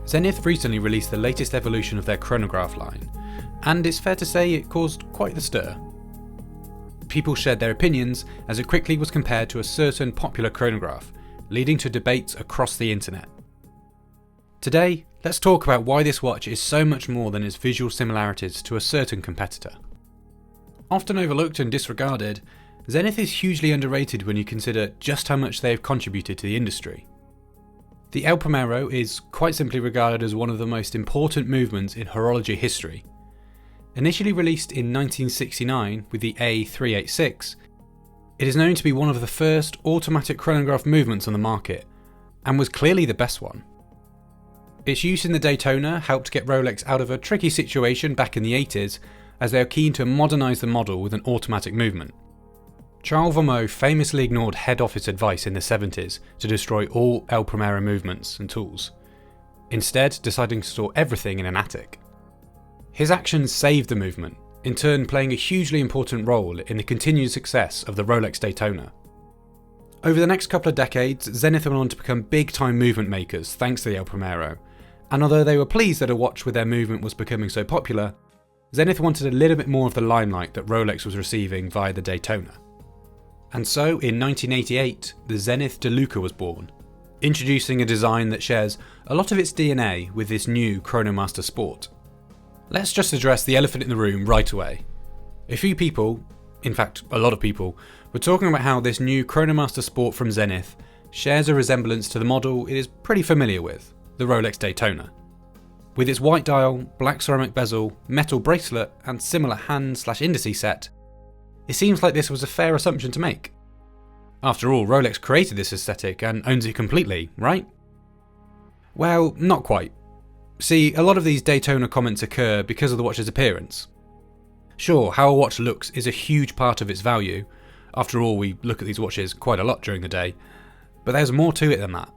Zenith recently released the latest evolution of their chronograph line, and it's fair to say it caused quite the stir. People shared their opinions as it quickly was compared to a certain popular chronograph, leading to debates across the internet. Today, let's talk about why this watch is so much more than its visual similarities to a certain competitor. Often overlooked and disregarded, Zenith is hugely underrated when you consider just how much they have contributed to the industry. The El Primero is quite simply regarded as one of the most important movements in horology history. Initially released in 1969 with the A386, it is known to be one of the first automatic chronograph movements on the market, and was clearly the best one. Its use in the Daytona helped get Rolex out of a tricky situation back in the 80s, as they are keen to modernise the model with an automatic movement. Charles Vormeau famously ignored head office advice in the 70s to destroy all El Primero movements and tools, instead deciding to store everything in an attic. His actions saved the movement, in turn playing a hugely important role in the continued success of the Rolex Daytona. Over the next couple of decades, Zenith went on to become big-time movement makers thanks to the El Primero, and although they were pleased that a watch with their movement was becoming so popular, Zenith wanted a little bit more of the limelight that Rolex was receiving via the Daytona. And so, in 1988, the Zenith DeLuca was born, introducing a design that shares a lot of its DNA with this new Chronomaster Sport. Let's just address the elephant in the room right away. A few people, in fact a lot of people, were talking about how this new Chronomaster Sport from Zenith shares a resemblance to the model it is pretty familiar with, the Rolex Daytona. With its white dial, black ceramic bezel, metal bracelet and similar hand/indice set, it seems like this was a fair assumption to make. After all, Rolex created this aesthetic and owns it completely, right? Well, not quite. See, a lot of these Daytona comments occur because of the watch's appearance. Sure, how a watch looks is a huge part of its value. After all, we look at these watches quite a lot during the day. But there's more to it than that.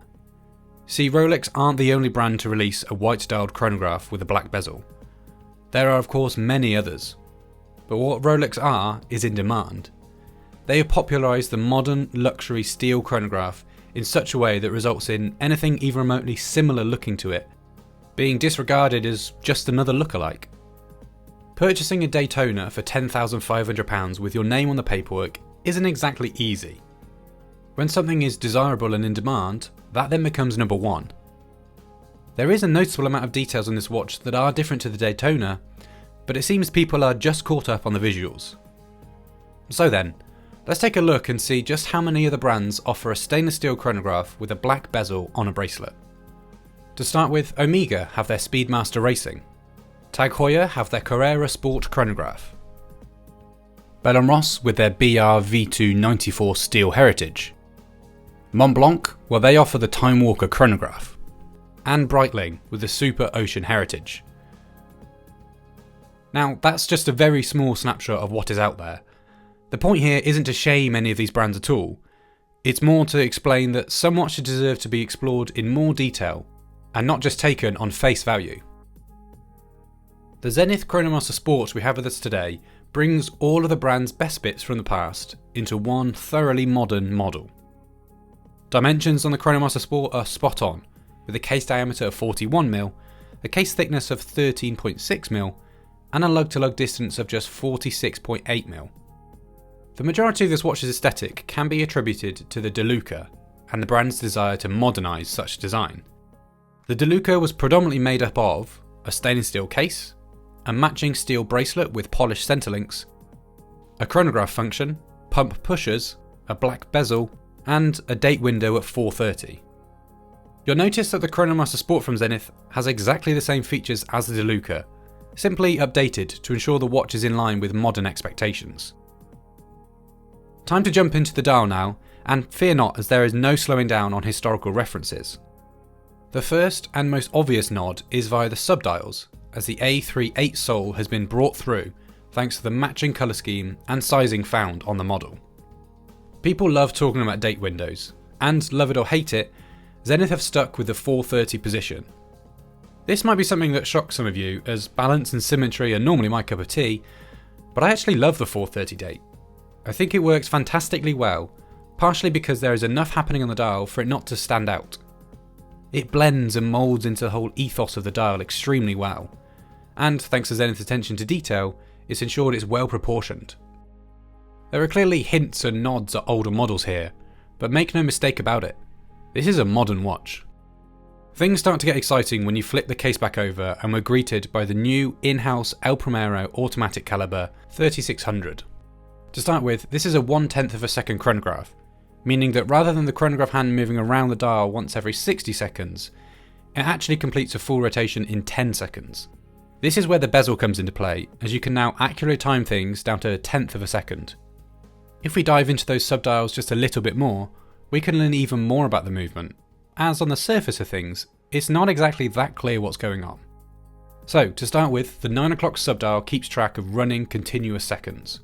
See, Rolex aren't the only brand to release a white-dialed chronograph with a black bezel. There are of course many others. But what Rolex are is in demand. They have popularised the modern luxury steel chronograph in such a way that results in anything even remotely similar looking to it being disregarded as just another lookalike. Purchasing a Daytona for £10,500 with your name on the paperwork isn't exactly easy. When something is desirable and in demand, that then becomes number one. There is a noticeable amount of details on this watch that are different to the Daytona, but it seems people are just caught up on the visuals. So then, let's take a look and see just how many other brands offer a stainless steel chronograph with a black bezel on a bracelet. To start with, Omega have their Speedmaster Racing. Tag Heuer have their Carrera Sport chronograph. Bell & Ross with their BR V294 Steel Heritage. Montblanc, well, they offer the Time Walker chronograph. And Breitling with the Super Ocean Heritage. Now, that's just a very small snapshot of what is out there. The point here isn't to shame any of these brands at all. It's more to explain that some watches deserve to be explored in more detail and not just taken on face value. The Zenith Chronomaster Sport we have with us today brings all of the brand's best bits from the past into one thoroughly modern model. Dimensions on the Chronomaster Sport are spot on, with a case diameter of 41mm, a case thickness of 13.6mm, and a lug-to-lug distance of just 46.8mm. The majority of this watch's aesthetic can be attributed to the DeLuca and the brand's desire to modernise such design. The DeLuca was predominantly made up of a stainless steel case, a matching steel bracelet with polished centre links, a chronograph function, pump pushers, a black bezel, and a date window at 4:30. You'll notice that the Chronomaster Sport from Zenith has exactly the same features as the DeLuca, simply updated to ensure the watch is in line with modern expectations. Time to jump into the dial now, and fear not as there is no slowing down on historical references. The first and most obvious nod is via the subdials, as the A38 Sol has been brought through thanks to the matching colour scheme and sizing found on the model. People love talking about date windows, and love it or hate it, Zenith have stuck with the 4:30 position. This might be something that shocks some of you, as balance and symmetry are normally my cup of tea, but I actually love the 4:30 date. I think it works fantastically well, partially because there is enough happening on the dial for it not to stand out. It blends and moulds into the whole ethos of the dial extremely well, and thanks to Zenith's attention to detail, it's ensured it's well proportioned. There are clearly hints and nods at older models here, but make no mistake about it, this is a modern watch. Things start to get exciting when you flip the case back over and we're greeted by the new in-house El Primero automatic caliber 3600. To start with, this is a 1/10 of a second chronograph, meaning that rather than the chronograph hand moving around the dial once every 60 seconds, it actually completes a full rotation in 10 seconds. This is where the bezel comes into play, as you can now accurately time things down to 1/10 of a second. If we dive into those subdials just a little bit more, we can learn even more about the movement, as on the surface of things, it's not exactly that clear what's going on. So, to start with, the 9 o'clock subdial keeps track of running continuous seconds.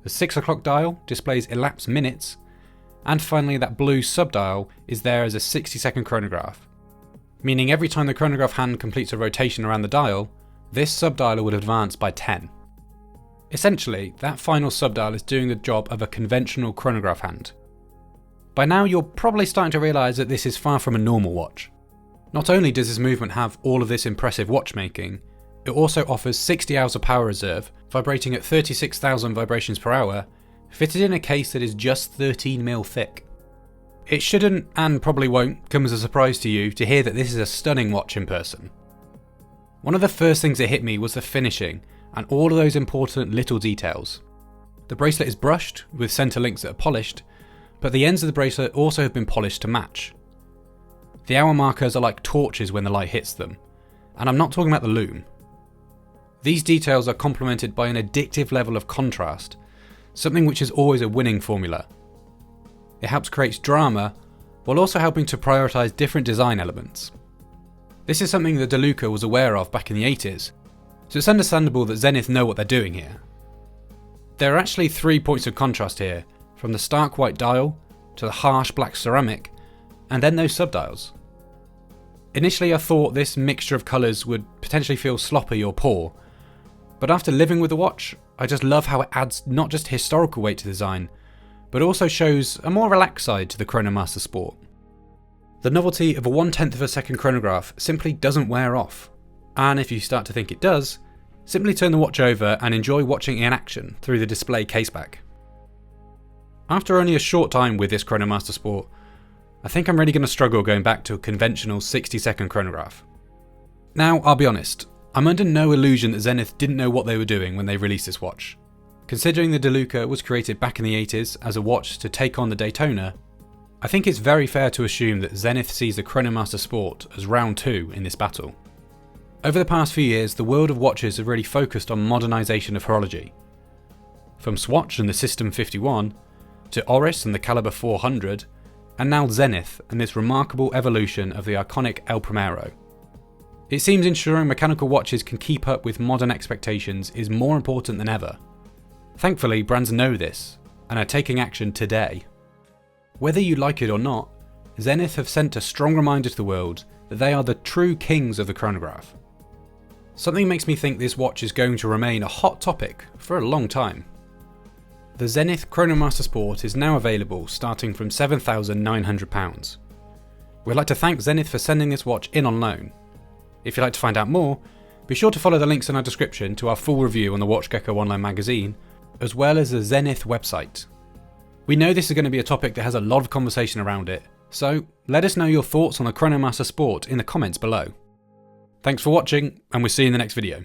The 6 o'clock dial displays elapsed minutes, and finally that blue subdial is there as a 60-second chronograph, meaning every time the chronograph hand completes a rotation around the dial, this subdial would advance by 10. Essentially, that final subdial is doing the job of a conventional chronograph hand. By now you're probably starting to realise that this is far from a normal watch. Not only does this movement have all of this impressive watchmaking, it also offers 60 hours of power reserve, vibrating at 36,000 vibrations per hour, fitted in a case that is just 13mm thick. It shouldn't, and probably won't, come as a surprise to you to hear that this is a stunning watch in person. One of the first things that hit me was the finishing, and all of those important little details. The bracelet is brushed, with centre links that are polished, but the ends of the bracelet also have been polished to match. The hour markers are like torches when the light hits them, and I'm not talking about the loom. These details are complemented by an addictive level of contrast, something which is always a winning formula. It helps create drama, while also helping to prioritise different design elements. This is something that DeLuca was aware of back in the 80s, so it's understandable that Zenith know what they're doing here. There are actually 3 points of contrast here, from the stark white dial, to the harsh black ceramic, and then those subdials. Initially I thought this mixture of colours would potentially feel sloppy or poor, but after living with the watch, I just love how it adds not just historical weight to the design, but also shows a more relaxed side to the Chronomaster Sport. The novelty of a 1/10 of a second chronograph simply doesn't wear off, and if you start to think it does, simply turn the watch over and enjoy watching it in action through the display caseback. After only a short time with this Chronomaster Sport, I think I'm really going to struggle going back to a conventional 60-second chronograph. Now, I'll be honest, I'm under no illusion that Zenith didn't know what they were doing when they released this watch. Considering the DeLuca was created back in the 80s as a watch to take on the Daytona, I think it's very fair to assume that Zenith sees the Chronomaster Sport as round 2 in this battle. Over the past few years, the world of watches have really focused on modernisation of horology. From Swatch and the System 51, to Oris and the Caliber 400, and now Zenith and this remarkable evolution of the iconic El Primero. It seems ensuring mechanical watches can keep up with modern expectations is more important than ever. Thankfully, brands know this, and are taking action today. Whether you like it or not, Zenith have sent a strong reminder to the world that they are the true kings of the chronograph. Something makes me think this watch is going to remain a hot topic for a long time. The Zenith Chronomaster Sport is now available starting from £7,900. We'd like to thank Zenith for sending this watch in on loan. If you'd like to find out more, be sure to follow the links in our description to our full review on the WatchGecko online magazine, as well as the Zenith website. We know this is going to be a topic that has a lot of conversation around it, so let us know your thoughts on the Chronomaster Sport in the comments below. Thanks for watching, and we'll see you in the next video.